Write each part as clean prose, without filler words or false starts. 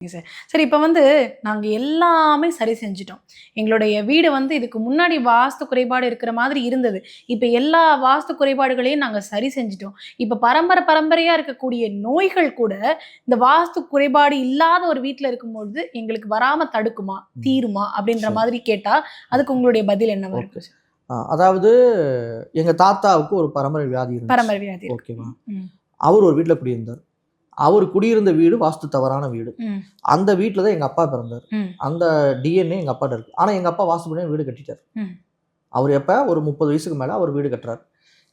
Sir. சரி இப்ப வந்து நாங்க எல்லாமே சரி செஞ்சுட்டோம். எங்களுடைய வீடு வந்து இதுக்கு முன்னாடி வாஸ்து குறைபாடு இருக்கிற மாதிரி இருந்தது. இப்ப எல்லா வாஸ்து குறைபாடுகளையும் நாங்க சரி செஞ்சுட்டோம். இப்ப பரம்பரையா இருக்கக்கூடிய நோய்கள் கூட இந்த வாஸ்து குறைபாடு இல்லாத ஒரு வீட்ல இருக்கும்பொழுது எங்களுக்கு வராம தடுக்குமா? தீருமா? அப்படின்ற சரி. மாதிரி கேட்டா, அதுக்கு உங்களுடைய பதில் என்னவா ஓகே. இருக்கும் சார்? அதாவது எங்க தாத்தாவுக்கு ஒரு பரம்பரை வியாதி இருந்துச்சு. பரம்பரை வியாதி இருக்கு. ஓகேவா? ம். அவர் ஒரு வீட்ல குடியிருந்தார். அவர் குடியிருந்த வீடு வாஸ்து தவறான வீடு. ம். அந்த வீட்ல தான் எங்க அப்பா பிறந்தார். ம். அந்த டிஎன்ஏ எங்க அப்பாட்ட இருக்கு. ஆனா எங்க அப்பா வாஸ்துபடி வீடு கட்டிட்டார். ம். அவர் எப்ப ஒரு 30 வயசுக்கு மேல அவர் வீடு கட்டுறாரு.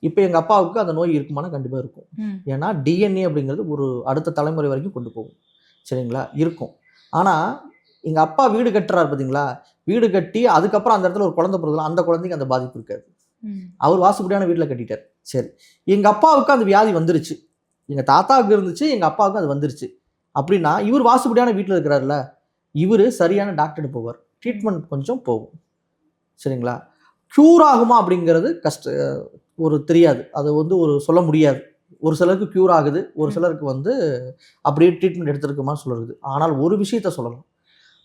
இப்ப எங்க அப்பாவுக்கு அந்த நோய் இருக்குமானா கண்டிப்பா இருக்கும். ம். ஏன்னா டிஎன்ஏ அப்படிங்கிறது ஒரு அடுத்த தலைமுறை வரைக்கும் கொண்டு போகும். சரிங்களா? இருக்கும். ஆனா எங்க அப்பா வீடு கட்டுறாரு பார்த்தீங்களா? வீடு கட்டி அதுக்கப்புறம் அந்த இடத்துல ஒரு குழந்தை பிறந்ததுல அந்த குழந்தைக்கு அந்த பாதிப்பு இருக்காது. ம். அவர் வாஸ்துபடியான வீட்ல கட்டிட்டார். சரி. எங்க அப்பாவுக்கு அந்த வியாதி வந்துருச்சு. எங்க தாத்தாவுக்கு இருந்துச்சு, எங்க அப்பாவுக்கும் அது வந்துருச்சு. அப்படின்னா இவர் வாஸ்துபடியான வீட்ல இருக்கிறார்ல, இவரு சரியான டாக்டர்ட்ட போவார். ட்ரீட்மெண்ட் கொஞ்சம் போகும். சரிங்களா? க்யூர் ஆகுமா அப்படிங்கிறது ஒரு தெரியாது. அது வந்து ஒரு சொல்ல முடியாது. ஒரு சிலருக்கு க்யூர் ஆகுது. ஒரு சிலருக்கு வந்து அப்படியே ட்ரீட்மெண்ட் எடுத்திருக்குமான்னு சொல்லுறது. ஆனால் ஒரு விஷயத்த சொல்லலாம்.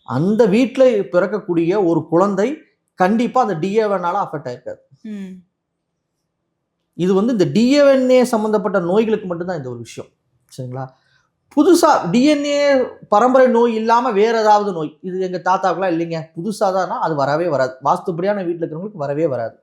அந்த வீட்ல பிறக்கக்கூடிய ஒரு குழந்தை கண்டிப்பா அந்த டிஎன்ஏனால அஃபெக்ட் ஆயிருக்காது. ம். இது வந்து இந்த டிஎன்ஏ சம்பந்தப்பட்ட நோய்களுக்கு மட்டும்தான் இந்த ஒரு விஷயம். சரிங்களா? புதுசா டிஎன்ஏ பரம்பரை நோய் இல்லாம வேற ஏதாவது நோய். இது எங்க தாத்தாவுக்குலாம் இல்லைங்க. புதுசா தான்னா அது வரவே வராது. வாஸ்துபடியான வீட்ல இருக்கிறவங்களுக்கு வரவே வராது.